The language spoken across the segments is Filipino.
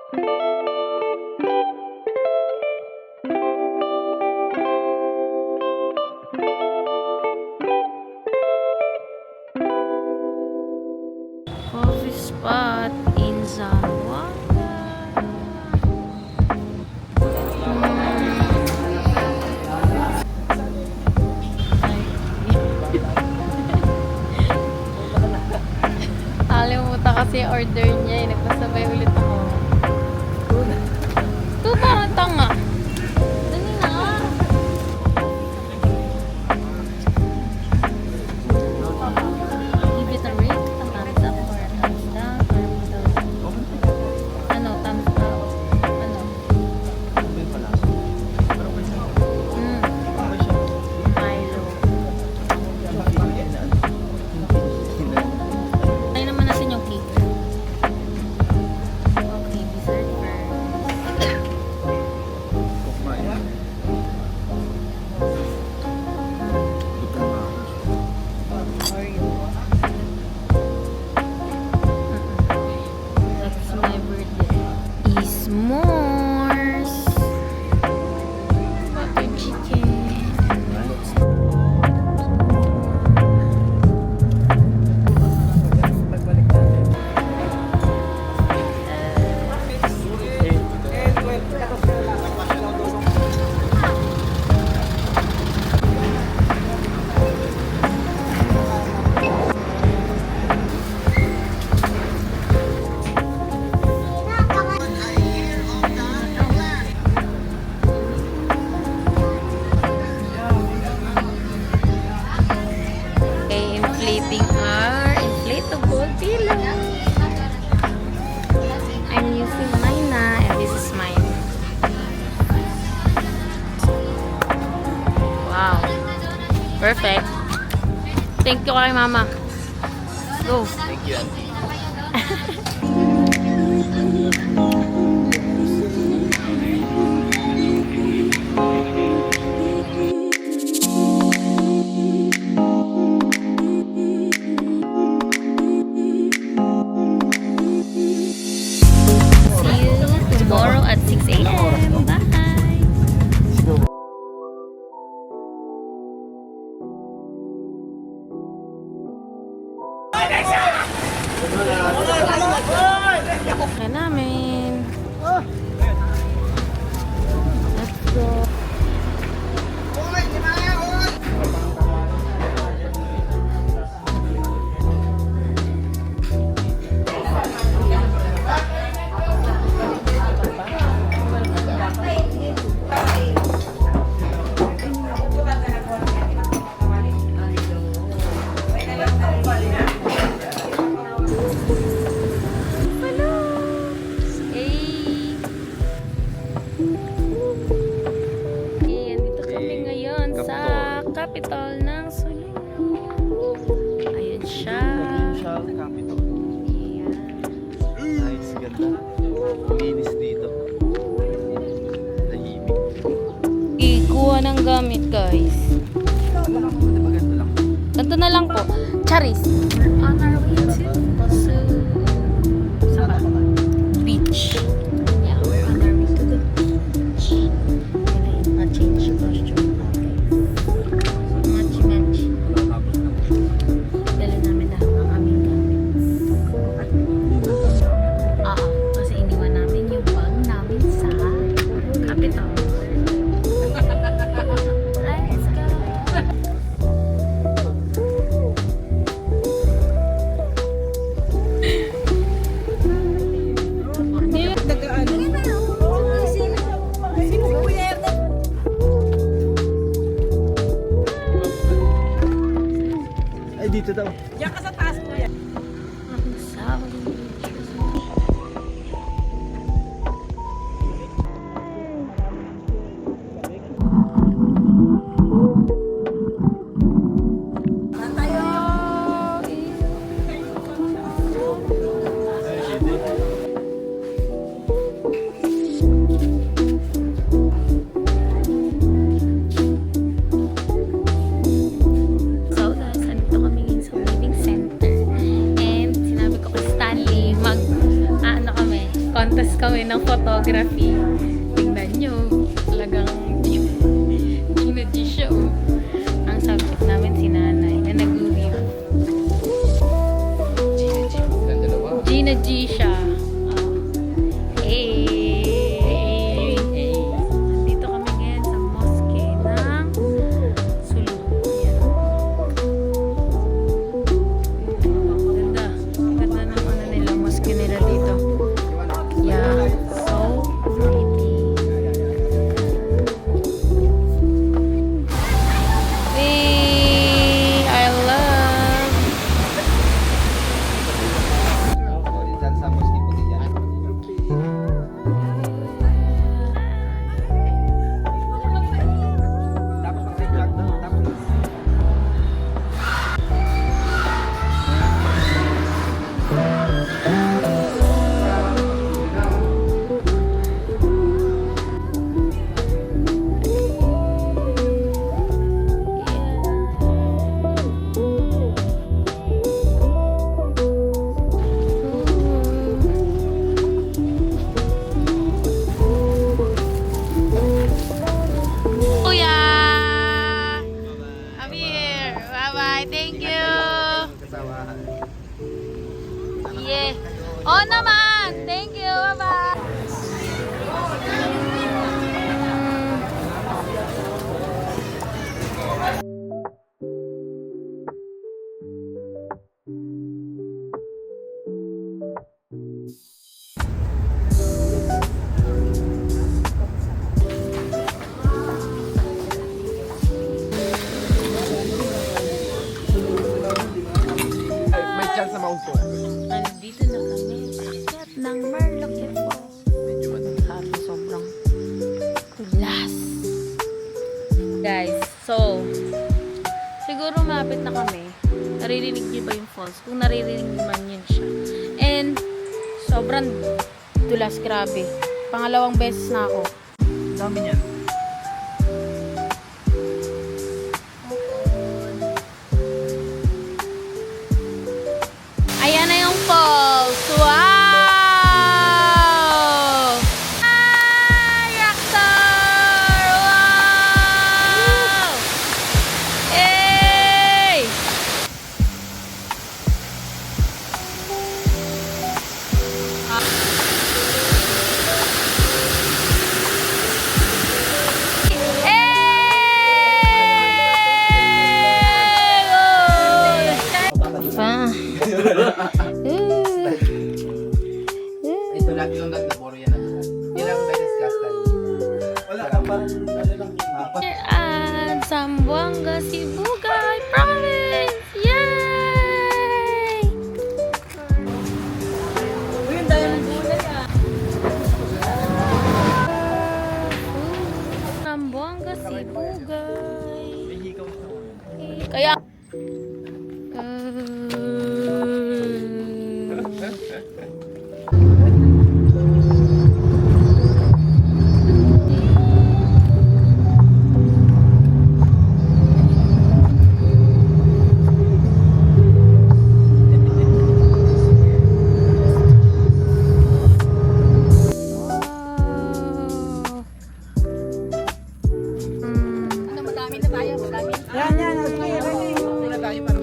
Coffee spot in Zamboanga. Alimutan kasi order niya eh. Nagpasabay ulit ako. Ito parang tanga. Dali na. Give it a rate. Thumbs up or thumbs down or ano, thumbs up. Ano? Milo. Tayo naman natin yung cake. Okay, dessert first. Oreo. That's my birthday. S'mores. Butter chicken. Okay, inflating our inflatable pillow. I'm using mine na, and this is mine. Wow. Perfect. Thank you kay mama. Go. Thank you, Auntie. See you tomorrow at 6 a.m. Bye. Kaya namin. Let's go. Andito kami ngayon sa capital ng Sulu. Ayan siya. Provincial capital. Ayan. Nice, ganda. Linis dito. Tahimik. Ikuha ng gamit, guys. Ano lang po, diba ganito lang? Ganito na lang po. Charis. We're on our way to beach. Yeah, we're on our way to the beach. Ma-change costume natin. Matchy-matchy. Dala namin lahat ng aming gamit. Kasi iniwan namin yung bag namin sa capital. Let's go! Ay, dito daw. Diyan ka sa taas mo yan. Ang sabi. So guys, andito kami ngayon sa wedding kami ng photography. Tingnan nyo. Talagang Gina G show. Ang sagot namin si nanay na nag-review. Gina G siya. Dito kami ngayon sa mosque ng Sulu. Ayan. Ganda. Ganda ng ano nila, mosque nila dito. Yeah. So pretty. I love. Diyan sa mosque po diyan. Tapos ang vlog daw. Tapos Kuya! I'm here. Bye-bye. Thank you. kasawahan. Yeah. Oh naman. Thank you. Bye-bye. May chance sa Mount Nandito na kami. Akyat ng Merloque Falls. Medyo Sabi sobrang tulas. Guys, so siguro malapit na kami. Naririnig niyo ba yung falls? Kung naririnig niyo man yun siya. And sobrang tulas, grabe. Pangalawang beses na ako. dami niyan. Ayan na yung falls. Wow! Reactor! Wow! Hey! Ito lang yung naglaboro yan. Ilang beses kastan? Wala ka pa. At Zamboanga, Sibugay Province! Yay! Uy, ang dami ng gulay ah. Zamboanga, Sibugay. May hikaw siya. Kaya... madami na tayo, madami. Yan. Muna tayo para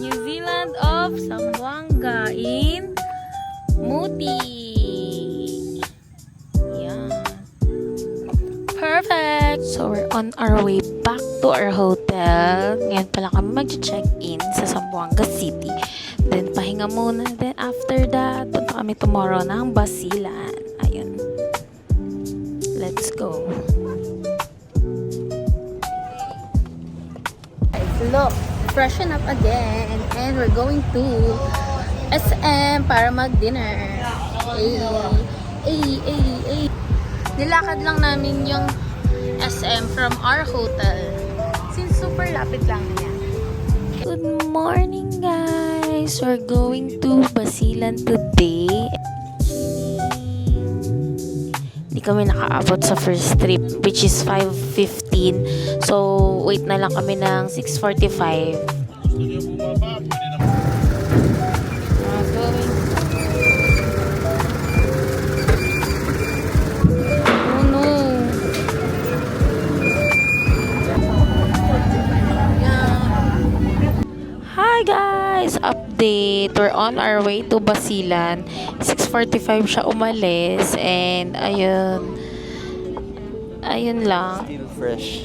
New Zealand of Zamboanga in Muti. Yan. Perfect! So, we're on our way back to our hotel. Ngayon pala kami mag-check-in sa Zamboanga City. Then, pahinga muna. Then, after that, punta kami tomorrow ng Basilan. Ayun. Let's go. Look, freshen up again. And we're going to SM para mag-dinner. Nilakad lang namin yung SM from our hotel. Since super lapit lang niya. Good morning, guys! We're going to Basilan today. Hindi kami nakaabot sa first trip, which is 5:50 6:15. So, wait na lang kami ng 6:45. Oh no. Hi guys! Update! We're on our way to Basilan. 6:45 siya umalis and ayun. Ayun lang. Still fresh.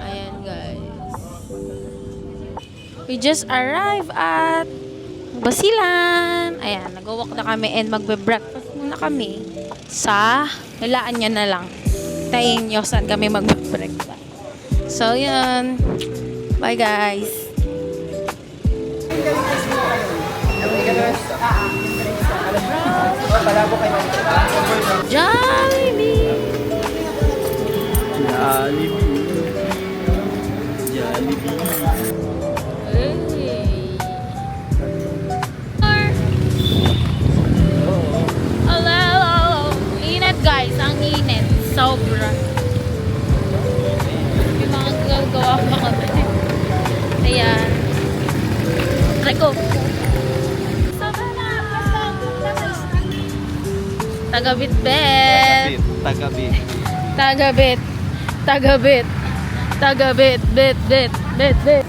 Ayan guys. We just arrived at Basilan. Ayan, nag-walk na kami and magbe-breakfast muna kami sa, hilaan nyo na lang. Tayin nyo saan kami magbe-breakfast. So, yun. Bye guys. Jollibee! Hey. Hello! Init guys, ang init. Sobra. May mga gagawa pa kami. Ayan. Try ko. Tagabit-bet. Tagabit. Tagabit. Tagabit. Tagabit. Bet, bet, bet, bet.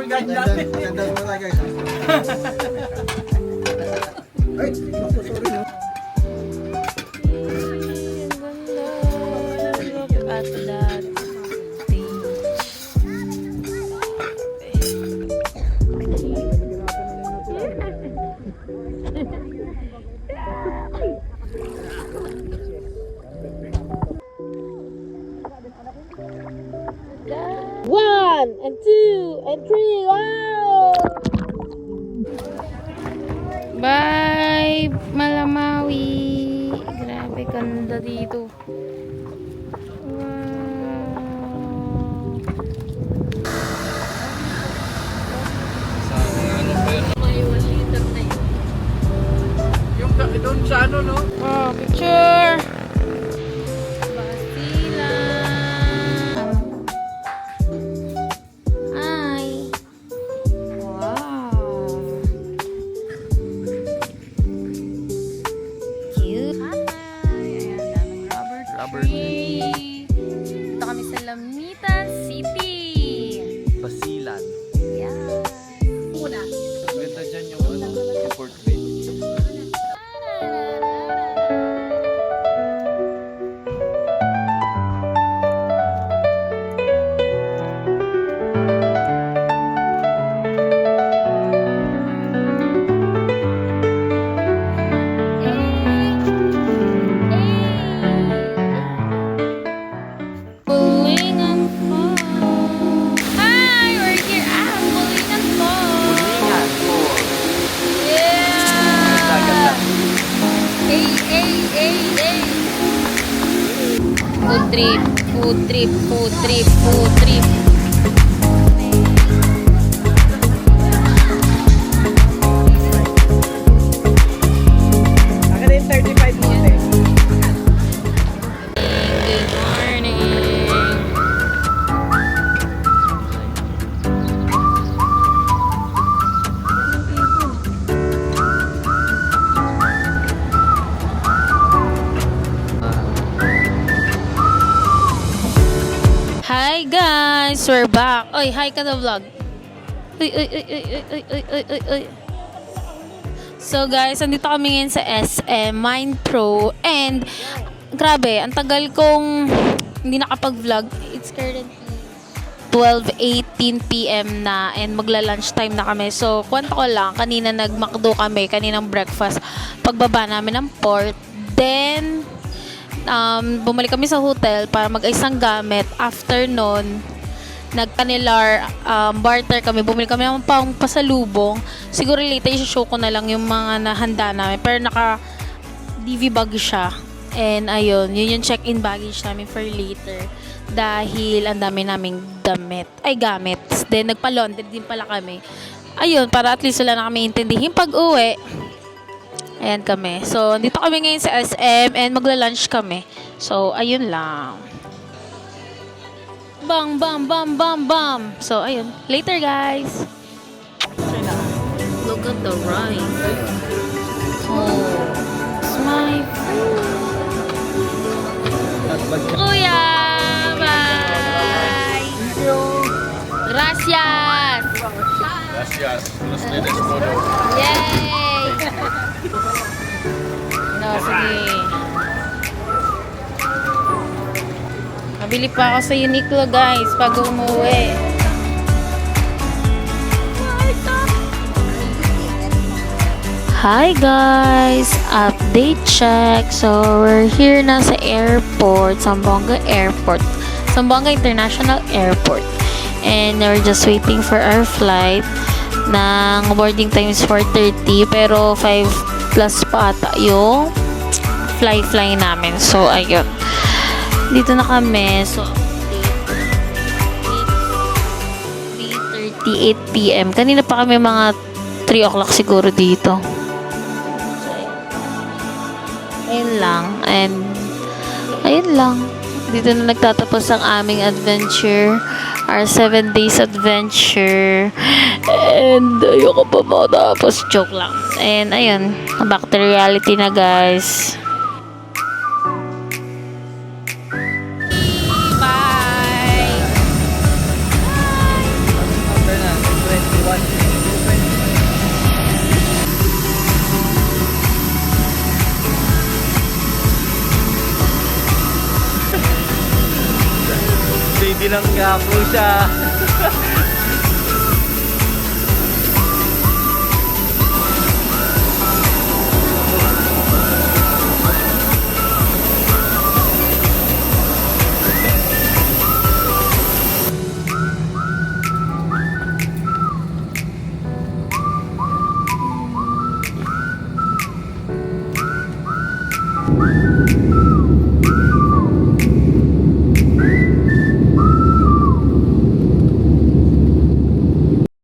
Ganda mo na guys. Ay, sorry no. Look at that page. One and two and three. Wow! Bye, Malamawi. Grabe, ganda dito. Wow. May 1 liter na yun. Yung doon sa ano no? Oh, picture! Basilan. Hi! Wow! Cute! Hi! Ayan, daming rubber tree. Dito kami sa Lamitan City. Basilan. Yeah. Ganda dyan yung ano, yung portrait. Bulingan po. Hi! We're here at Bulingan po. Bulingan po. Yeah! Hey, hey, hey, hey! Food trip, food trip, food trip, food trip. Akin yung 35 mo eh. Good morning. Hi guys, we're back. Oy, hi ka na vlog. Uy, uy, uy, uy, uy, uy, uy, uy, uy, uy. So guys, andito kami ngayon sa SM Mind Pro and grabe, ang tagal kong hindi nakapag-vlog. It's currently 12:18 PM na and magla-lunch time na kami. So, kwento ko lang, kanina nag-McDo kami, kaninang breakfast. Pagbaba namin ng port, then bumalik kami sa hotel para mag-ayos ng gamit. After nun, nagpanilar, barter kami, bumili kami ng pang pasalubong. Siguro later i-show ko na lang yung mga nahanda namin, pero naka DV bag siya. And ayun, yun yung check-in baggage namin for later. Dahil ang dami naming gamit. Then nagpa-laundry din pala kami. Ayun, para at least wala na kami intindihin pag-uwi. Ayan kami. So, dito kami ngayon sa SM and magla-lunch kami. So, ayun lang. Bam, bam, bam, bam, bam. So, ayun. Later, guys. Look at the rice. Oh, it's my food. Kuya, bye. Gracias. Gracias. Ustedes todo. Yay! No, sige. Nabili pa ako sa Uniqlo, guys, pag umuwi. Hi guys! Update check. So, we're here na sa airport, Zamboanga Airport. Zamboanga International Airport. And we're just waiting for our flight. Nang boarding time is 4:30 pero 5 plus pa ata yung fly namin. So, ayun. Dito na kami. So, 3:38 p.m. Kanina pa kami mga 3 o'clock siguro dito. Ayun lang. And, ayun lang. Dito na nagtatapos ang aming adventure. Our 7 days adventure. And, ayoko pa matapos. Joke lang. And, ayun. Back to reality na, guys. Bye! After na, 21. Hindi lang nga po siya.